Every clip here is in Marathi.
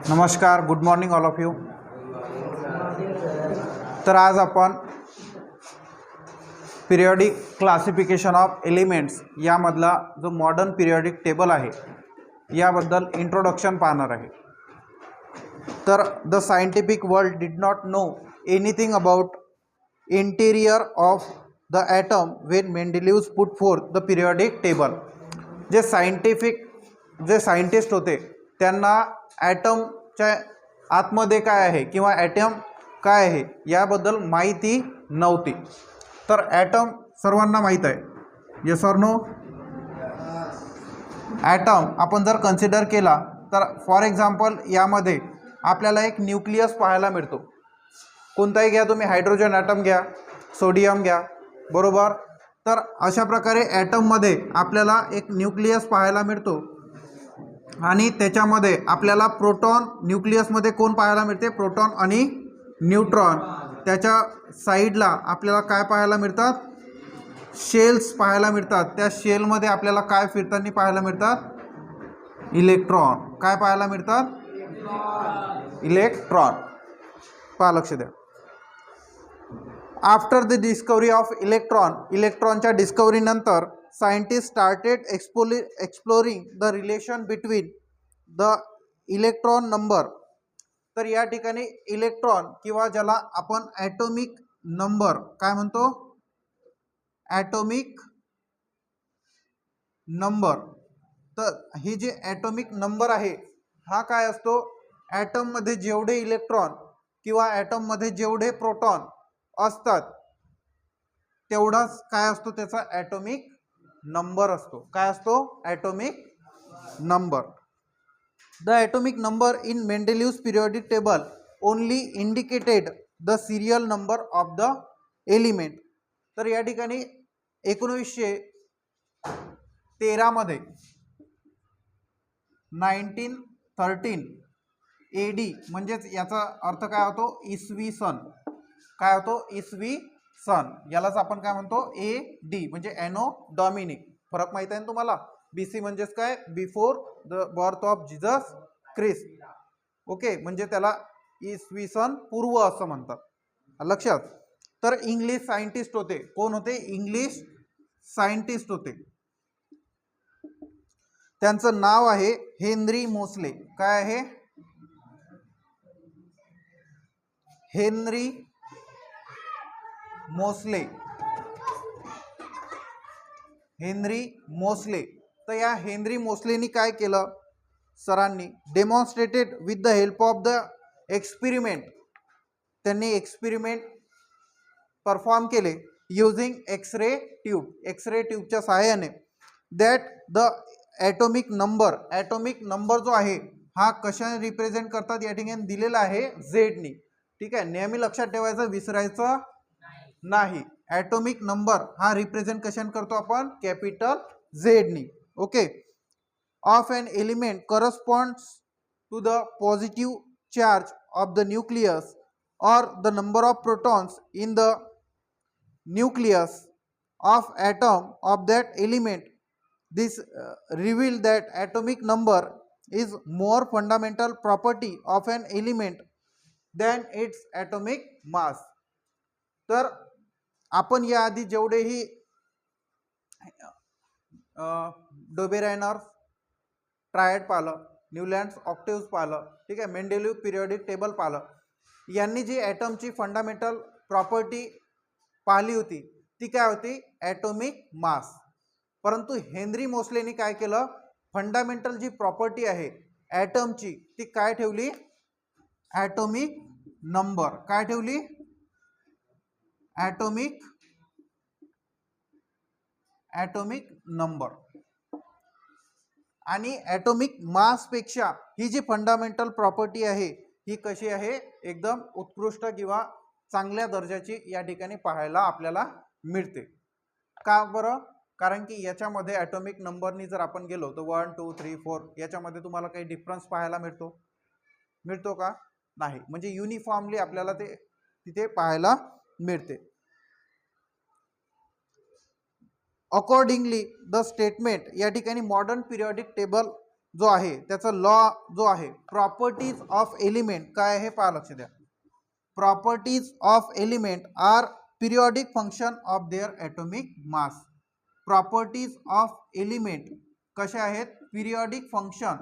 नमस्कार, good morning all of you. तर आज आपण पिरियडिक क्लासिफिकेशन ऑफ एलिमेंट्स यामधला जो मॉडर्न पिरियडिक टेबल आहे याबद्दल इंट्रोडक्शन पाहणार आहे. तर the scientific world did not know anything about interior of the atom when Mendeleev put forth the periodic table. जे सायंटिस्ट होते त्यांना ॲटमच्या आतमध्ये काय आहे किंवा ॲटम काय आहे याबद्दल माहिती नव्हती. तर ॲटम सर्वांना माहीत आहे, येस ऑर नो. ॲटम आपण जर कन्सिडर केला तर फॉर एक्झाम्पल यामध्ये आपल्याला एक न्यूक्लियस पाहायला मिळतो. कोणताही घ्या तुम्ही, हायड्रोजन ॲटम घ्या, सोडियम घ्या, बरोबर. तर अशा प्रकारे ॲटममध्ये आपल्याला एक न्यूक्लियस पाहायला मिळतो आणि त्याच्यामध्ये आपल्याला प्रोटॉन, न्यूक्लियसमध्ये कोण पाहायला मिळते, प्रोटॉन आणि न्यूट्रॉन. त्याच्या साईडला आपल्याला काय पाहायला मिळतात, शेल्स पाहायला मिळतात. त्या शेलमध्ये आपल्याला काय फिरताना पाहायला मिळतात, इलेक्ट्रॉन. काय पाहायला मिळतात, इलेक्ट्रॉन. पहा, लक्ष द्या. आफ्टर द डिस्कवरी ऑफ इलेक्ट्रॉनच्या डिस्कवरीनंतर scientist started exploring the relation between the electron number. तर या ठिकाणी इलेक्ट्रॉन किंवा ज्याला आपण ॲटॉमिक नंबर काय म्हणतो, ॲटॉमिक नंबर. तर ही जी ॲटॉमिक नंबर आहे हा काय असतो, ॲटममध्ये जेवढे इलेक्ट्रॉन किंवा ॲटममध्ये जेवढे प्रोटॉन असतात तेवढाच काय असतो त्याचा ॲटॉमिक नंबर असतो. काय असतो, atomic number. The atomic number in Mendeleev periodic table only indicated the serial number of the element. तर या ठिकाणी 1913 मध्ये 1913 AD म्हणजेच याचा अर्थ काय होतो, इसवी सन. काय होतो, इसवी सन. यालाच आपण काय म्हणतो, AD म्हणजे ॲनो डॉमिनिक. फरक माहित आहे ना तुम्हाला. BC म्हणजेच काय, before the birth of Jesus Christ. Okay, म्हणजे त्याला इसवी सन पूर्व असं म्हणतात, लक्षात. तर इंग्लिश सायंटिस्ट होते. कोण होते, इंग्लिश सायंटिस्ट होते. त्यांचं नाव आहे हेनरी मोसले. काय आहे, हेनरी मोसले. हेनरी मोसले. तर या हेनरी मोसलेनी काय केलं, सरांनी demonstrated with the help of the experiment. त्यांनी एक्सपेरिमेंट परफॉर्म केले यूजिंग एक्सरे ट्यूब. एक्सरे ट्यूबच्या सहाय्याने दॅट द ॲटॉमिक नंबर जो आहे हा कशाने रिप्रेझेंट करतात, या ठिकाणी दिलेला आहे झेडनी. ठीक आहे, नेहमी लक्षात ठेवायचं, विसरायचं नाही. ॲटॉमिक नंबर हा रिप्रेझेंट कशाने करतो आपण, कॅपिटल झेडनी. Okay. Of an element corresponds to the positive charge of the nucleus or the number of protons in the nucleus of atom of that element. This reveal that atomic number is more fundamental property of an element than its atomic mass. तर आपण याआधी जेवढेही डोबेरायनर ट्रायड पाहिलं, न्यूलँड्स ऑक्टेव्स पाहिलं, ठीक आहे, मेंडेलिव्ह पिरियडिक टेबल पाहिलं, यांनी जी ॲटमची फंडामेंटल प्रॉपर्टी पाहिली होती ती काय होती, ॲटॉमिक मास. परंतु हेनरी मोसलेनी काय केलं, फंडामेंटल जी प्रॉपर्टी आहे ॲटमची ती काय ठेवली, ॲटॉमिक नंबर. काय ठेवली, ॲटॉमिक नंबर. आणि ॲटॉमिक मासपेक्षा ही जी फंडामेंटल प्रॉपर्टी आहे ही कशी आहे, एकदम उत्कृष्ट किंवा चांगल्या दर्जाची या ठिकाणी पाहायला आपल्याला मिळते. का बरं, कारण की याच्यामध्ये ॲटॉमिक नंबरनी जर आपण गेलो तर 1 2 3 4 याच्यामध्ये तुम्हाला काही डिफरन्स पाहायला मिळतो का, नाही. म्हणजे युनिफॉर्मली आपल्याला ते तिथे पाहायला मिळते. अकॉर्डिंगली द स्टेटमेंट, या ठिकाणी मॉडर्न पिरियडिक टेबल जो आहे त्याचा लॉ जो आहे प्रॉपर्टीज ऑफ एलिमेंट काय आहे पहा लक्ष द्या. Properties of element are periodic function of their atomic mass. Properties of element कशा आहेत? Periodic function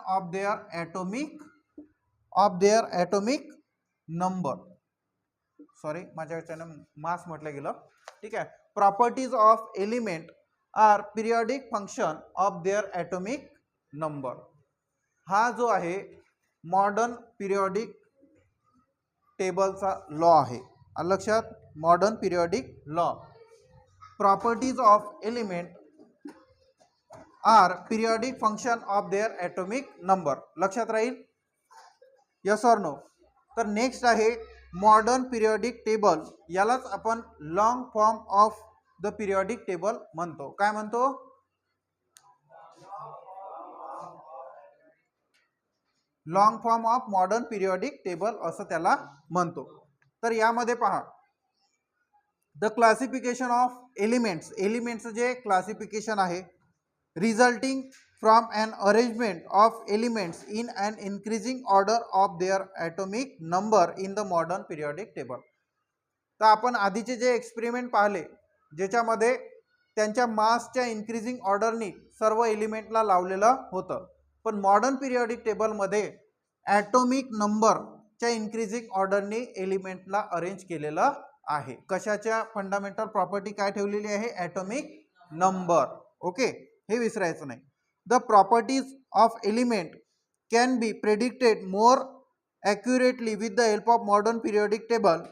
of their atomic number. Sorry माझ्या याच्याने मास म्हटलं गेलं. ठीक आहे. Properties of element are periodic function of their atomic number. हा जो आहे मॉडर्न पिरियॉडिक टेबलचा लॉ आहे. लक्षात, modern periodic law. Properties of element are periodic function of their atomic number. लक्षात राहील? Yes or no? तर नेक्स्ट आहे मॉडर्न पिरियॉडिक टेबल. यालाच आपण long form of the periodic table म्हणतो. काय म्हणतो? Long form of modern periodic table असं त्याला म्हणतो. तर यामध्ये पहा, the classification of elements. Elements जे क्लासिफिकेशन आहे resulting from an arrangement of elements in an increasing order of their atomic number in the modern periodic table. तर आपण आधीचे जे एक्सपेरिमेंट पाहिले ज्याच्यामध्ये त्यांच्या मासच्या इन्क्रीजिंग ऑर्डरनी सर्व एलिमेंटला लावलेलं होतं, पण मॉडर्न पिरियॉडिक टेबलमध्ये ॲटॉमिक नंबरच्या इन्क्रीजिंग ऑर्डरनी एलिमेंटला अरेंज केलेलं आहे. कशाच्या फंडामेंटल प्रॉपर्टी काय ठेवलेली आहे? Atomic number. ओके, हे विसरायचं नाही. The properties of element can be predicted more accurately with the help of modern periodic table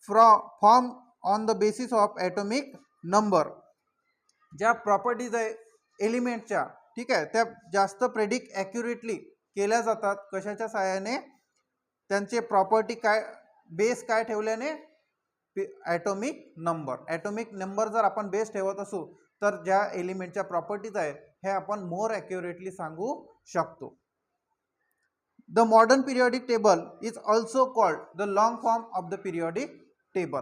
form on the basis of atomic number. ज्या प्रॉपर्टीज आहे एलिमेंटच्या, ठीक आहे, त्या जास्त प्रेडिक्ट ॲक्युरेटली केल्या जातात. कशाच्या सहाय्याने? त्यांचे प्रॉपर्टी काय, बेस काय ठेवल्याने? Atomic number. ॲटॉमिक नंबर जर आपण बेस ठेवत असू तर ज्या एलिमेंटच्या प्रॉपर्टीज आहेत हे आपण मोर ॲक्युरेटली सांगू शकतो. The modern periodic table is also called the long form of the periodic table.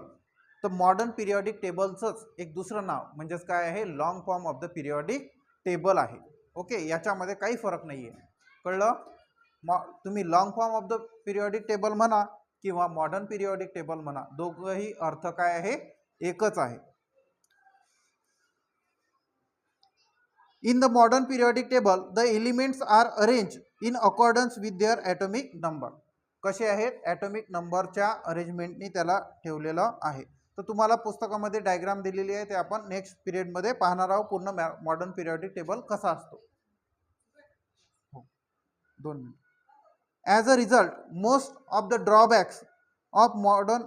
तर मॉडर्न पिरियॉडिक टेबलचंच एक दुसरं नाव म्हणजेच काय आहे? Long form of the periodic table आहे. ओके, याच्यामध्ये काही फरक नाही आहे. कळलं? तुम्ही long form of the periodic table म्हणा किंवा मॉडर्न पिरियॉडिक टेबल म्हणा, दोघंही अर्थ काय आहे? एकच आहे. In the modern periodic table the elements are arrange in accordance with their atomic number. कसे आहेत? ॲटॉमिक नंबरच्या अरेंजमेंटनी त्याला ठेवलेलं आहे. तर तुम्हाला पुस्तकामध्ये डायग्राम दिलेली आहे, ते आपण नेक्स्ट पिरियडमध्ये पाहणार आहोत. पूर्ण मॉडर्न पिरियॉडिक टेबल कसा असतो. 2 minute. As a result most of the drawbacks of modern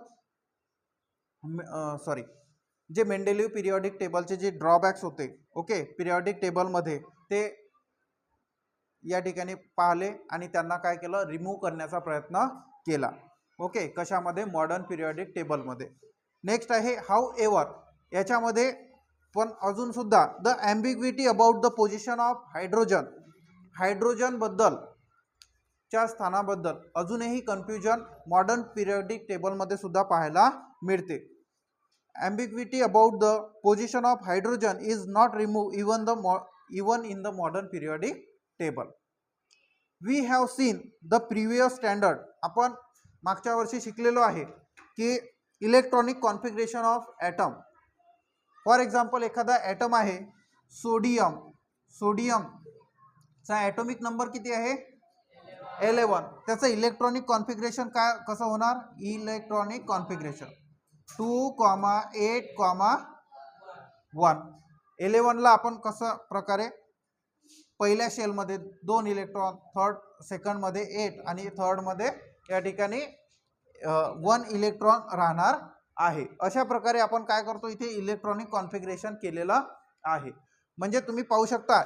जे मेंडेलिव्ह पिरियॉडिक टेबलचे जे ड्रॉबॅक्स होते, ओके, पिरियॉडिक टेबलमध्ये ते या ठिकाणी पाहिले आणि त्यांना काय केलं? रिमूव्ह करण्याचा प्रयत्न केला. ओके, कशामध्ये? मॉडर्न पिरियॉडिक टेबलमध्ये. नेक्स्ट आहे हाऊ एव्हर. याच्यामध्ये पण अजून सुद्धा the ambiguity about the position of hydrogen. हायड्रोजनबद्दलच्या स्थानाबद्दल अजूनही कन्फ्युजन मॉडर्न पिरियॉडिक टेबलमध्ये सुद्धा पाहायला मिळते. ambiguity about the position of hydrogen is not removed even in the modern periodic table. We have seen the previous standard. आपण मागच्या वर्षी शिकलेलो आहे की electronic configuration of atom. For example एखादा ॲटम आहे सोडियम. सोडियमचा ॲटॉमिक नंबर किती आहे? 11. त्याचं इलेक्ट्रॉनिक कॉन्फिगरेशन काय कसं होणार? Electronic configuration 2,8,1. 11ला आपण कसं प्रकारे पहिल्या शेलमध्ये 2 इलेक्ट्रॉन, सेकंडमध्ये 8 आणि थर्डमध्ये या ठिकाणी 1 इलेक्ट्रॉन राहणार आहे. अशा प्रकारे आपण काय करतो? इथे इलेक्ट्रॉनिक कॉन्फिगरेशन केलेलं आहे. म्हणजे तुम्ही पाहू शकता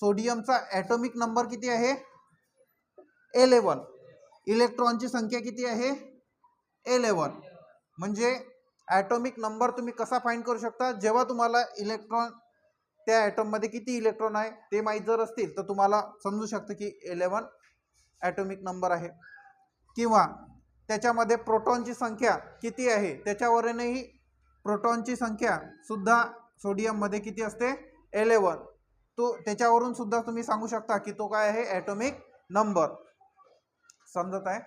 सोडियमचा ॲटॉमिक नंबर किती आहे? 11. इलेक्ट्रॉनची संख्या किती आहे? 11. म्हणजे ॲटॉमिक नंबर तुम्ही कसा फाइंड करू शकता? जेव्हा तुम्हाला इलेक्ट्रॉन त्या ॲटममध्ये किती इलेक्ट्रॉन आहे ते माहीत जर असतील तर तुम्हाला समजू शकतं की 11 ॲटॉमिक नंबर आहे. किंवा त्याच्यामध्ये प्रोटॉनची संख्या किती आहे त्याच्यावरूनही प्रोटॉनची संख्या सुद्धा सोडियममध्ये किती असते? 11. तो त्याच्यावरून सुद्धा तुम्ही सांगू शकता की तो काय आहे, ॲटॉमिक नंबर. समजत आहे.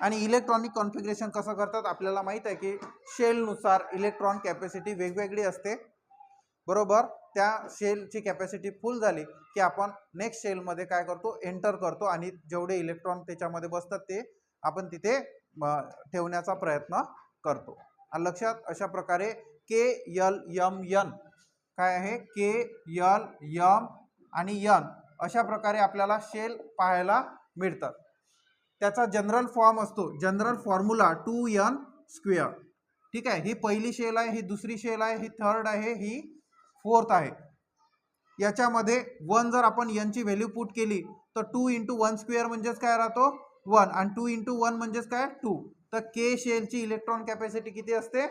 आणि इलेक्ट्रॉनिक कॉन्फिगरेशन कसं करतात आपल्याला माहित आहे की शेलनुसार इलेक्ट्रॉन कॅपॅसिटी वेगवेगळी असते, बरोबर. त्या शेलची कॅपॅसिटी फुल झाली की आपण नेक्स्ट शेलमध्ये काय करतो, एंटर करतो आणि जेवढे इलेक्ट्रॉन त्याच्यामध्ये बसतात ते आपण तिथे ठेवण्याचा प्रयत्न करतो. लक्षात. अशा प्रकारे के एल एम एन काय आहे, के एल एम आणि एन अशा प्रकारे आपल्याला शेल पाहायला मिळतात. त्याचा जनरल फॉर्म असतो, जनरल फॉर्म्युला 2n². ठीक आहे. ही पहिली शेल आहे, ही दुसरी शेल आहे, ही थर्ड आहे, ही फोर्थ आहे. याच्यामध्ये 1 जर आपण n ची व्हॅल्यू पुट केली तर 2 × 1² म्हणजेच काय राहतो 1 आणि 2 × 1 म्हणजेच काय 2. तर के शेलची इलेक्ट्रॉन कॅपॅसिटी किती असते,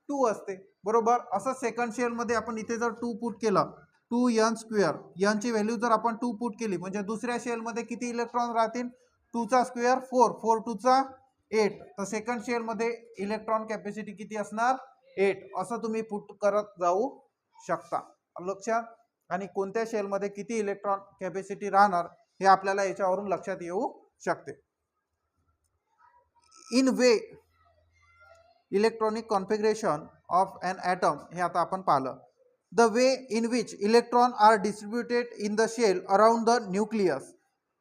2 असते, बरोबर. असं सेकंड शेलमध्ये आपण इथे जर 2 पुट केलं 2n², n ची व्हॅल्यू जर आपण 2 पुट केली म्हणजे दुसऱ्या शेलमध्ये किती इलेक्ट्रॉन राहतील, 2 चा स्क्वेअर 4, 4 2 चा 8. तर सेकंड शेलमध्ये इलेक्ट्रॉन कॅपॅसिटी किती असणार, 8. असं तुम्ही पुट करत जाऊ शकता. लक्षात. आणि कोणत्या शेलमध्ये किती इलेक्ट्रॉन कॅपॅसिटी राहणार हे आपल्याला याच्यावरून लक्षात येऊ शकते. In way electronic configuration of an atom हे आता आपण पाहिलं. The way in which electron are distributed in the shell around the nucleus.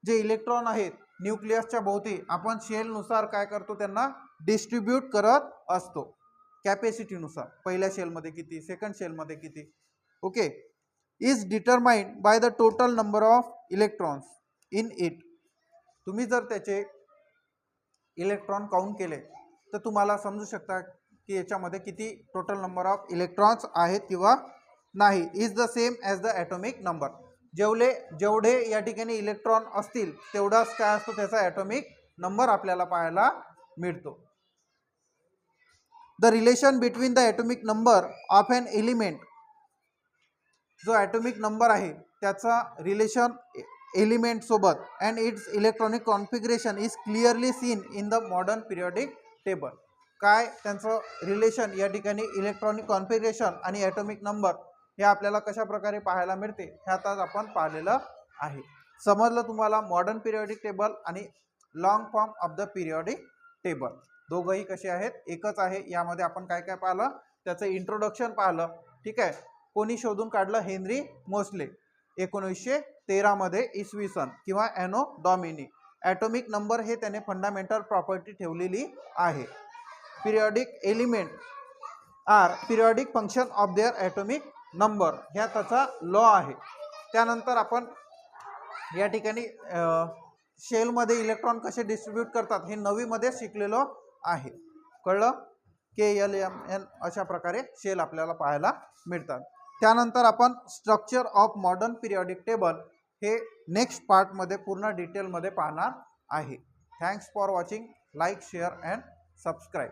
जे इलेक्ट्रॉन आहेत न्यूक्लियसच्या भोवती आपण शेलनुसार काय करतो, त्यांना डिस्ट्रीब्यूट करत असतो कॅपॅसिटीनुसार. पहिल्या शेलमध्ये किती, सेकंड शेलमध्ये किती. Okay. Is determined by the total number of electrons in it. तुम्ही जर त्याचे इलेक्ट्रॉन काउंट केले तर तुम्हाला समजू शकता की याच्यामध्ये किती टोटल नंबर ऑफ इलेक्ट्रॉन्स आहेत किंवा नाही. Is the same as the atomic number. जेवढे या ठिकाणी इलेक्ट्रॉन असतील तेवढाच काय असतो त्याचा ॲटॉमिक नंबर आपल्याला पाहायला मिळतो. The relation between the atomic number of an element. जो ॲटॉमिक नंबर आहे त्याचा रिलेशन एलिमेंट सोबत and it's electronic configuration is clearly seen in the modern periodic table. काय त्यांचं रिलेशन या ठिकाणी इलेक्ट्रॉनिक कॉन्फिगरेशन आणि ॲटॉमिक नंबर हे आपल्याला कशा प्रकारे पाहायला मिळते हे आता आपण पाहिलेलं आहे. समजलं तुम्हाला मॉडर्न पिरियडिक टेबल आणि long form of the periodic table. दोघंही कसे आहेत, एकच आहे. यामध्ये आपण काय काय पाहिलं, त्याचं इंट्रोडक्शन पाहिलं. ठीक आहे. कोणी शोधून काढलं, हेनरी मोस्ले 1913 मध्ये इसवी सन किंवा ॲनो डॉमिनी. ॲटॉमिक नंबर हे त्याने फंडामेंटल प्रॉपर्टी ठेवलेली आहे. Periodic element are periodic function of their atomic number ह्या त्याचा लॉ आहे. त्यानंतर आपण या ठिकाणी शेलमध्ये इलेक्ट्रॉन कसे डिस्ट्रीब्यूट करतात हे 9वी मध्ये शिकलेलो आहे. कळलं. के एल एम एन अशा प्रकारे शेल आपल्याला पाहायला मिळतात. त्यानंतर आपण structure of modern periodic table हे नेक्स्ट पार्टमध्ये पूर्ण डिटेलमध्ये पाहणार आहे. Thanks for watching. Like, share and subscribe.